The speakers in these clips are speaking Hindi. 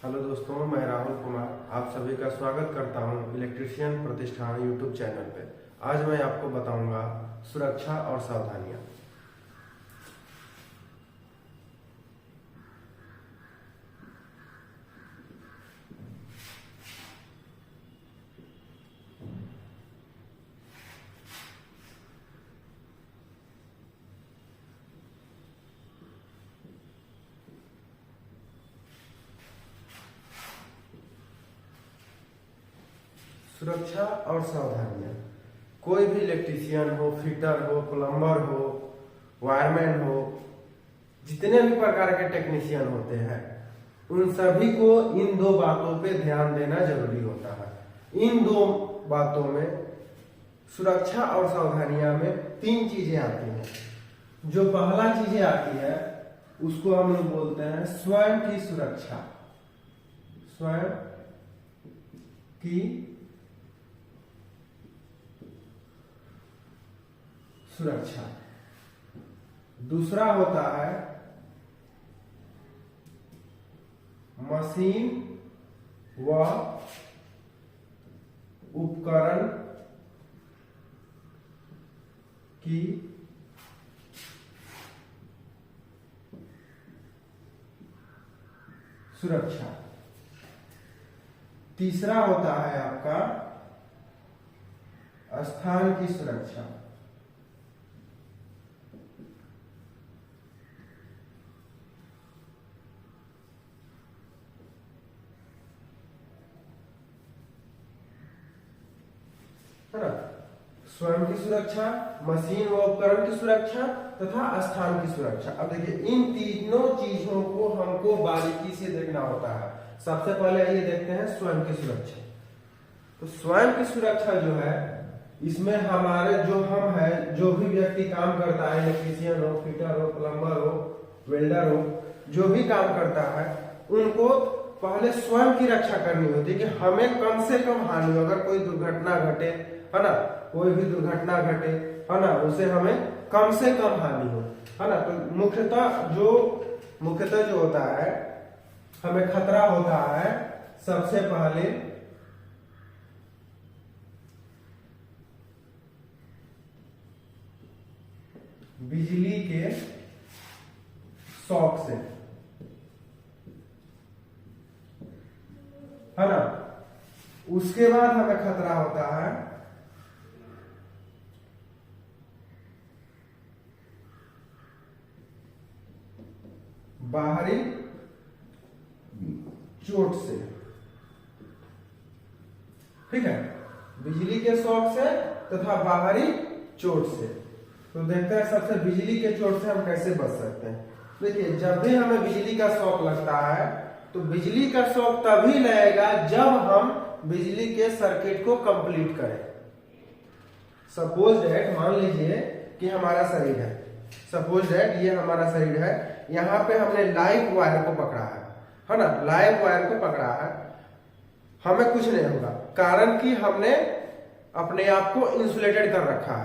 हेलो दोस्तों, मैं राहुल कुमार आप सभी का स्वागत करता हूं इलेक्ट्रीशियन प्रतिष्ठान यूट्यूब चैनल पे। आज मैं आपको बताऊंगा सुरक्षा और सावधानियां। सुरक्षा और सावधानियां। कोई भी इलेक्ट्रीशियन हो, फिटर हो, प्लम्बर हो, वायरमैन हो, जितने भी प्रकार के टेक्नीशियन होते हैं, उन सभी को इन दो बातों पे ध्यान देना जरूरी होता है। इन दो बातों में, सुरक्षा और सावधानियां में, तीन चीजें आती हैं। जो पहला चीजें आती है उसको हम लोग बोलते हैं स्वयं की सुरक्षा। स्वयं की सुरक्षा। दूसरा होता है मशीन व उपकरण की सुरक्षा। तीसरा होता है आपका स्थान की सुरक्षा। है ना? स्वयं की सुरक्षा, मशीन व उपकरण की सुरक्षा तथा स्थान की सुरक्षा। अब देखिए, इन तीनों चीजों को हमको बारीकी से देखना होता है। सबसे पहले ये देखते हैं स्वयं की सुरक्षा। तो स्वयं की सुरक्षा जो है, इसमें हमारे जो हम है, जो भी व्यक्ति काम करता है, इलेक्ट्रीशियन हो, फिटर हो, प्लम्बर हो, वेल्डर हो, जो भी काम करता है, उनको पहले स्वयं की रक्षा करनी होती है कि हमें कम से कम हानि हो। अगर कोई दुर्घटना घटे, है ना, कोई भी दुर्घटना घटे, है ना, उसे हमें कम से कम हानि हो, है ना। तो मुख्यतः जो होता है, हमें खतरा होता है सबसे पहले बिजली के शॉक से, है ना। उसके बाद हमें खतरा होता है बाहरी चोट से। ठीक है, बिजली के शॉक से तथा बाहरी चोट से। तो देखते हैं सबसे बिजली के चोट से हम कैसे बच सकते हैं। देखिए, जब भी हमें बिजली का शॉक लगता है, तो बिजली का शॉक तभी लगेगा जब हम बिजली के सर्किट को कंप्लीट करें। सपोज दैट, मान लीजिए कि हमारा शरीर है, सपोज दैट ये हमारा शरीर है, यहाँ पे हमने लाइव वायर को पकड़ा है ना, लाइव वायर को पकड़ा है। हमें कुछ नहीं होगा, कारण कि हमने अपने आप को इंसुलेटेड कर रखा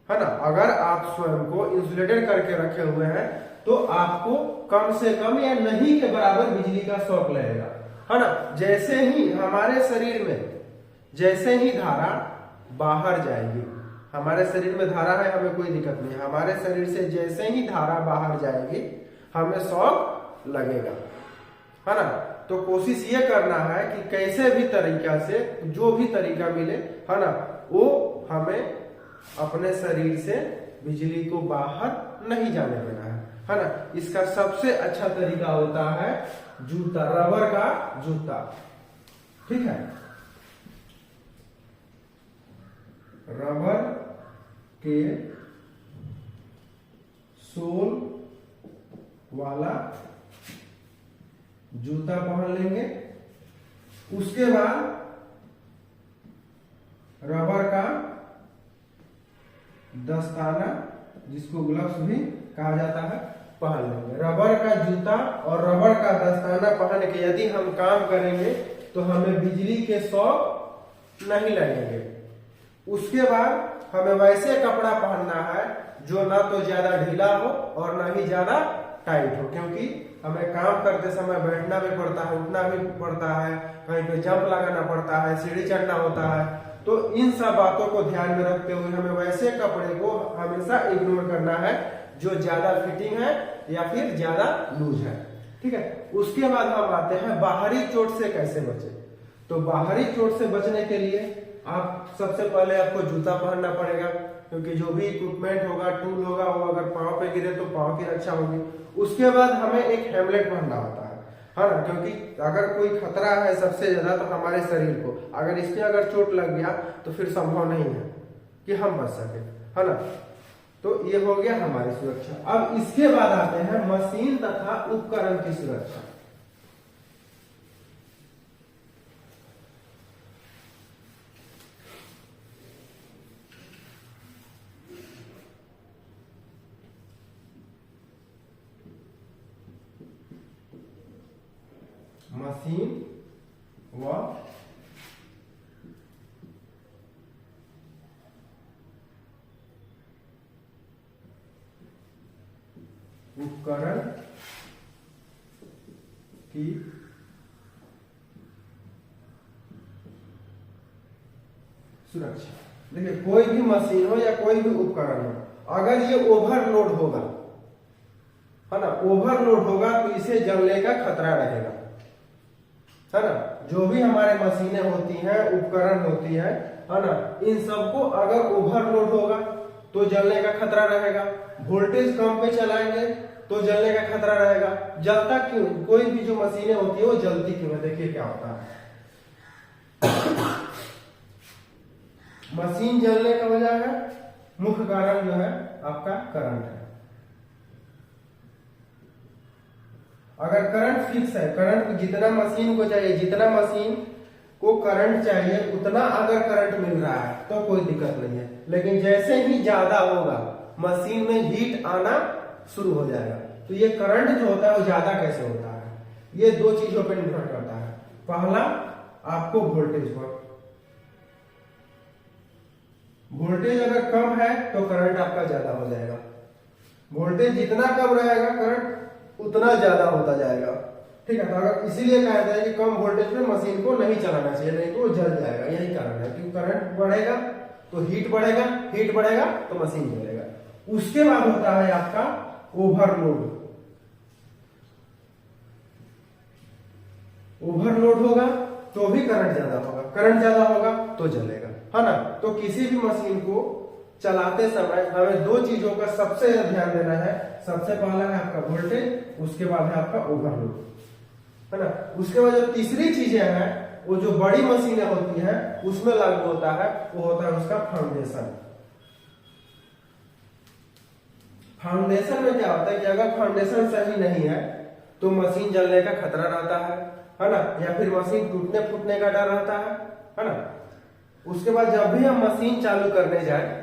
है ना। अगर आप स्वयं को इंसुलेटेड करके रखे हुए हैं, तो आपको कम से कम या नहीं के बराबर बिजली का शॉक लगेगा, है ना। जैसे ही हमारे शरीर में, जैसे ही धारा बाहर जाएगी, हमारे शरीर में धारा है, हमें कोई दिक्कत नहीं। हमारे शरीर से जैसे ही धारा बाहर जाएगी, हमें शॉक लगेगा, है ना। तो कोशिश ये करना है कि कैसे भी तरीका से, जो भी तरीका मिले, है ना, वो हमें अपने शरीर से बिजली को बाहर नहीं जाने देना है ना। इसका सबसे अच्छा तरीका होता है जूता, रबर का जूता। ठीक है, रबर के सोल वाला जूता पहन लेंगे। उसके बाद रबर का दस्ताना, जिसको ग्लव्स भी कहा जाता है, पहन लेंगे। रबर का जूता और रबर का दस्ताना पहन के यदि हम काम करेंगे तो हमें बिजली के शॉक नहीं लगेंगे। उसके बाद हमें वैसे कपड़ा पहनना है जो ना तो ज्यादा ढीला हो और ना ही ज्यादा टाइट हो, क्योंकि हमें काम करते समय बैठना भी पड़ता है, उठना भी पड़ता है, कहीं पे जंप लगाना पड़ता है, सीढ़ी चढ़ना होता है। तो इन सब बातों को ध्यान में रखते हुए हमें वैसे कपड़े को हमेशा इग्नोर करना है जो ज्यादा फिटिंग है या फिर ज्यादा लूज है। ठीक है, उसके बाद हम आते हैं बाहरी चोट से कैसे बचे। तो बाहरी चोट से बचने के लिए आप सबसे पहले आपको जूता पहनना पड़ेगा, क्योंकि जो भी इक्विपमेंट होगा, टूल होगा, वो अगर पांव पे गिरे तो पांव की रक्षा होगी। उसके बाद हमें एक हेमलेट पहनना होता है ना, क्योंकि अगर कोई खतरा है सबसे ज्यादा तो हमारे शरीर को, अगर इसमें अगर चोट लग गया तो फिर संभव नहीं है कि हम बच सके, है ना। तो ये हो गया हमारी सुरक्षा। अब इसके बाद आते हैं मशीन तथा उपकरण की सुरक्षा। मशीन व उपकरण की सुरक्षा। देखिए, कोई भी मशीन हो या कोई भी उपकरण हो, अगर ये ओवरलोड होगा, है ना, ओवरलोड होगा तो इसे जलने का खतरा रहेगा, है ना। जो भी हमारे मशीनें होती हैं, उपकरण होती है ना, इन सबको अगर ओवरलोड होगा तो जलने का खतरा रहेगा। वोल्टेज कम पे चलाएंगे तो जलने का खतरा रहेगा। जलता क्यों? कोई भी जो मशीनें होती है वो जलती क्यों है? देखिए क्या होता है। मशीन जलने का वजह है, मुख्य कारण जो है आपका करंट है। अगर करंट फिक्स है, करंट जितना मशीन को चाहिए, जितना मशीन को करंट चाहिए उतना अगर करंट मिल रहा है तो कोई दिक्कत नहीं है। लेकिन जैसे ही ज्यादा होगा मशीन में हीट आना शुरू हो जाएगा। तो ये करंट जो होता है वो ज्यादा कैसे होता है? ये दो चीजों पर निर्भर करता है। पहला, आपको वोल्टेज पर, वोल्टेज अगर कम है तो करंट आपका ज्यादा हो जाएगा। वोल्टेज जितना कम रहेगा करंट उतना ज्यादा होता जाएगा। ठीक है, तो अगर इसीलिए कहा जाता है कि कम वोल्टेज पे मशीन को नहीं चलाना चाहिए, नहीं तो वो जल जाएगा। यही कारण है कि करंट बढ़ेगा तो हीट बढ़ेगा, हीट बढ़ेगा तो मशीन जलेगा। उसके बाद होता है आपका ओवरलोड। ओवरलोड होगा तो भी करंट ज्यादा होगा, करंट ज्यादा होगा तो जलेगा, है ना। तो किसी भी मशीन को चलाते समय हमें दो चीजों का सबसे ध्यान देना है। सबसे पहला है आपका वोल्टेज, उसके बाद है आपका ओवरलोड, है ना। उसके बाद जो तीसरी चीजें हैं, वो जो बड़ी मशीनें होती हैं उसमें लागू होता है, वो होता है उसका फाउंडेशन। फाउंडेशन में क्या होता है कि अगर फाउंडेशन सही नहीं है तो मशीन जलने का खतरा रहता है ना, या फिर मशीन टूटने फूटने का डर रहता है ना। उसके बाद जब भी हम मशीन चालू करने जाए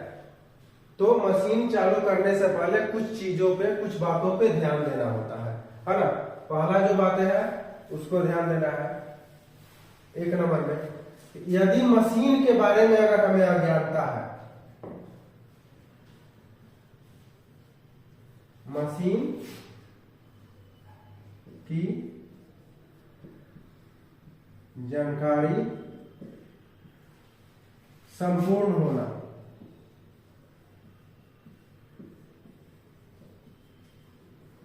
तो मशीन चालू करने से पहले कुछ चीजों पे, कुछ बातों पे ध्यान देना होता है ना। पहला जो बातें है उसको ध्यान देना है। एक नंबर में, यदि मशीन के बारे में अगर हमें अज्ञानता है, मशीन की जानकारी संपूर्ण होना,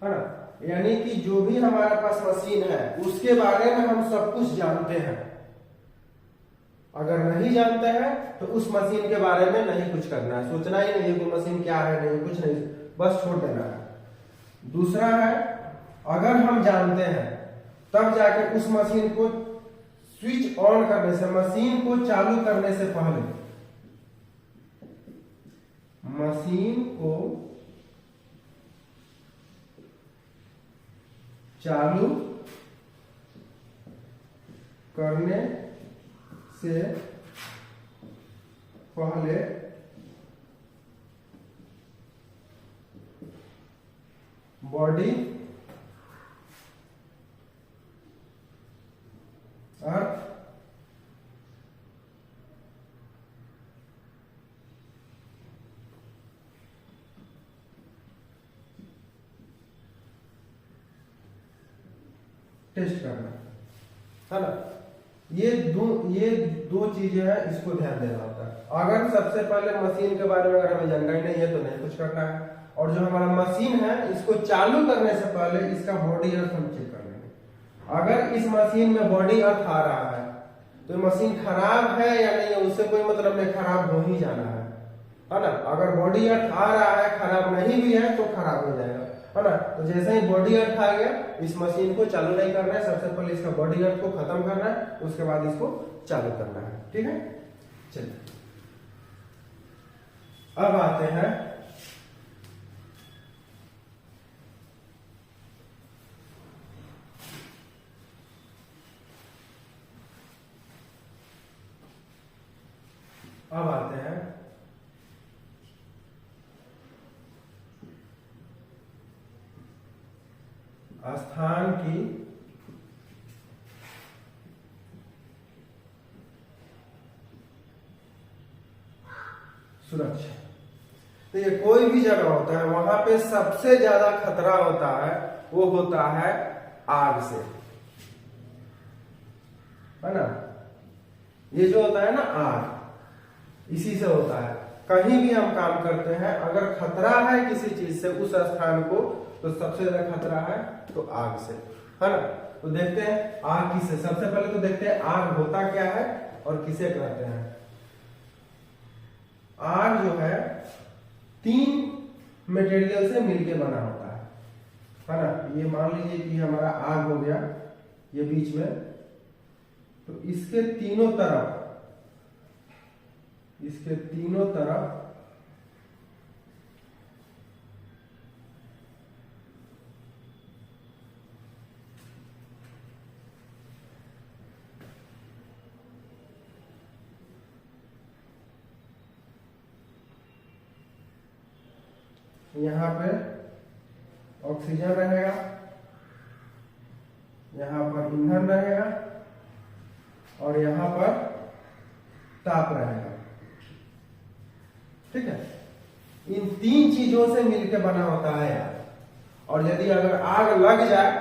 है ना। यानी कि जो भी हमारे पास मशीन है उसके बारे में हम सब कुछ जानते हैं। अगर नहीं जानते हैं तो उस मशीन के बारे में नहीं कुछ करना है, सोचना ही नहीं है कि मशीन क्या है, नहीं कुछ नहीं, बस छोड़ देना है। दूसरा है, अगर हम जानते हैं तब जाके उस मशीन को स्विच ऑन करने से, मशीन को चालू करने से पहले, मशीन को चालू करने से पहले बॉडी अर्थ टेस्ट करना है ना। ये दो चीजें हैं, इसको ध्यान देना होता है। अगर सबसे पहले मशीन के बारे में अगर हमें जानकारी नहीं है तो नहीं कुछ करना है, और जो हमारा मशीन है इसको चालू करने से पहले इसका बॉडी अर्थ हम चेक कर लेंगे। अगर इस मशीन में बॉडी अर्थ आ रहा है तो मशीन खराब है या नहीं है उससे कोई मतलब नहीं, खराब हो ही जाना है ना। अगर बॉडी अर्थ आ रहा है, खराब नहीं भी है तो खराब हो जाएगा, है ना। तो जैसे ही बॉडी अर्थ आ गया, इस मशीन को चालू नहीं करना है, सबसे पहले इसका बॉडी अर्थ को खत्म करना है, उसके बाद इसको चालू करना है। ठीक है, चलिए अब आते हैं स्थान की सुरक्षा। तो ये कोई भी जगह होता है वहां पे सबसे ज्यादा खतरा होता है, वो होता है आग से, है ना। ये जो होता है ना आग, इसी से होता है। कहीं भी हम काम करते हैं, अगर खतरा है किसी चीज से उस स्थान को, तो सबसे ज्यादा खतरा है तो आग से, है ना। तो देखते हैं आग किससे, सबसे पहले तो देखते हैं आग होता क्या है और किसे कहते हैं। आग जो है 3 मटेरियल से मिलके बना होता है ना। ये मान लीजिए कि हमारा आग हो गया, ये बीच में, तो इसके तीनों तरफ यहाँ पे ऑक्सीजन रहेगा, यहाँ पर ईंधन रहेगा और यहाँ पर ताप रहेगा। ठीक है, इन 3 चीजों से मिलकर बना होता है आग। और यदि अगर आग लग जाए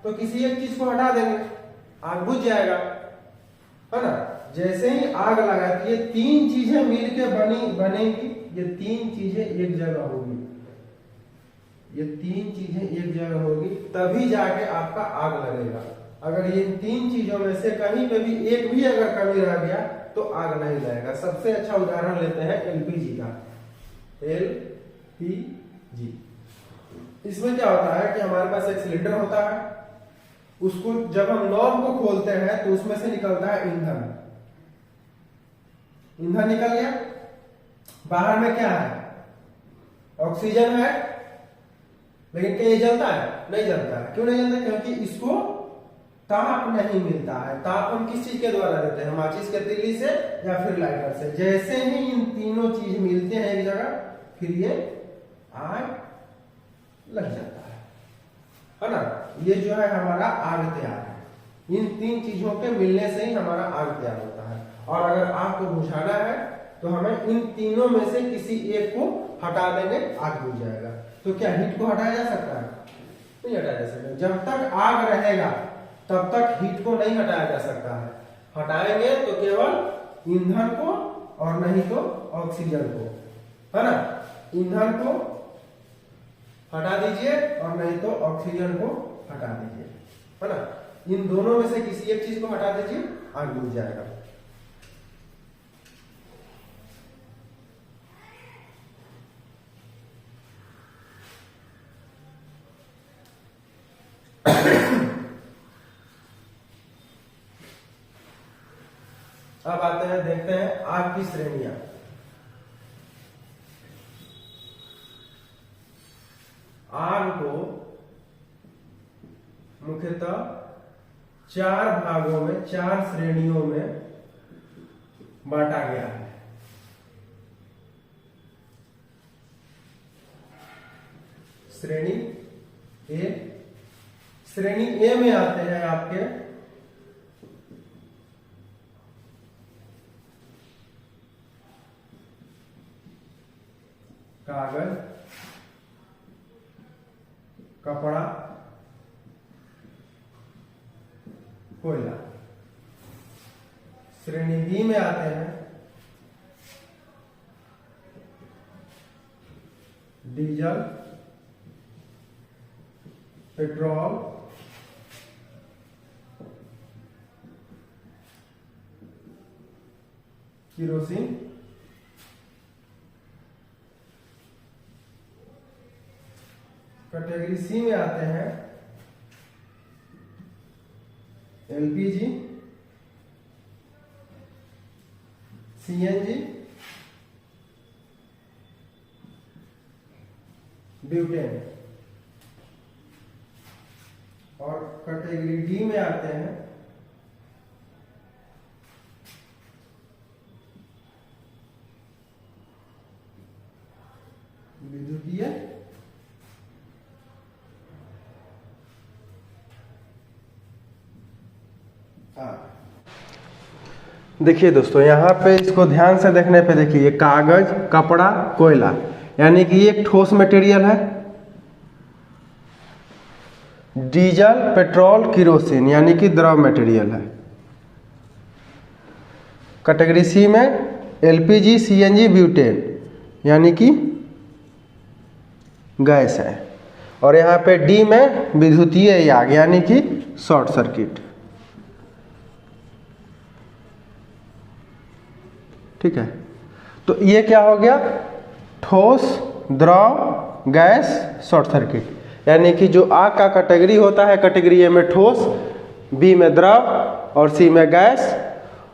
तो किसी एक चीज को हटा देंगे, आग बुझ जाएगा, है ना। जैसे ही आग लगा तो ये 3 चीजें मिलकर बनेंगी, ये 3 चीजें एक जगह होगी, ये 3 चीजें एक जगह होगी, तभी जाके आपका आग लगेगा। अगर ये 3 चीजों में से कहीं पे भी एक भी अगर कमी रह गया तो आग नहीं लगेगा। सबसे अच्छा उदाहरण लेते हैं एलपीजी का। एलपीजी, इसमें क्या होता है कि हमारे पास एक सिलेंडर होता है, उसको जब हम नॉब को खोलते हैं तो उसमें से निकलता है ईंधन। ईंधन निकल गया, बाहर में क्या है, ऑक्सीजन है, लेकिन क्या ये जलता है? नहीं जलता है। क्यों नहीं जलता? क्योंकि इसको ताप नहीं मिलता है। ताप हम किस चीज के द्वारा देते हैं? माचिस के तीली से या फिर लाइटर से। जैसे ही इन तीनों चीज मिलते हैं एक जगह, फिर ये आग लग जाता है ना। ये जो है हमारा आग तैयार है। इन 3 चीजों के मिलने से ही हमारा आग तैयार होता है। और अगर आग को बुझाना है तो हमें इन तीनों में से किसी एक को हटा देंगे, आग बुझ जाएगा। तो क्या हीट को हटाया जा सकता है? नहीं हटाया जा सकता। जब तक आग रहेगा तब तक हीट को नहीं हटाया जा सकता है। हटाएंगे तो केवल ईंधन को और नहीं तो ऑक्सीजन को, है ना। ईंधन को हटा दीजिए और नहीं तो ऑक्सीजन को हटा दीजिए, है ना। इन दोनों में से किसी एक चीज को हटा दीजिए, आग बुझ जाएगा। अब आते हैं, देखते हैं आग की श्रेणियां। आग को मुख्यतः 4 भागों में, 4 श्रेणियों में बांटा गया है। श्रेणी ए, श्रेणी ए में आते हैं आपके कागज, कपड़ा, कोयला। श्रेणी बी में आते हैं diesel, petrol, kerosene, category C में आते हैं एलपीजी, सीएनजी, ब्यूटेन। और कैटेगरी डी में आते हैं विद्युतीय आग। देखिए दोस्तों, यहाँ पे इसको ध्यान से देखने पे देखिए, ये कागज, कपड़ा, कोयला, यानी कि ये एक ठोस मटेरियल है। डीजल, पेट्रोल, केरोसिन यानी कि द्रव मटेरियल है। कैटेगरी सी में एलपीजी, सीएनजी, ब्यूटेन यानी कि गैस है। और यहाँ पे डी में विद्युतीय आग यानी कि शॉर्ट सर्किट। ठीक है, तो ये क्या हो गया, ठोस, द्रव, गैस, शॉर्ट सर्किट। यानी कि जो आग का कैटेगरी होता है, कैटेगरी ए में ठोस, बी में द्रव और सी में गैस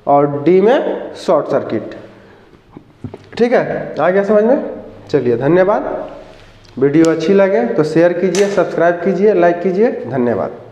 और डी में शॉर्ट सर्किट। ठीक है, आ गया समझ में? चलिए, धन्यवाद। वीडियो अच्छी लगे तो शेयर कीजिए, सब्सक्राइब कीजिए, लाइक कीजिए। धन्यवाद।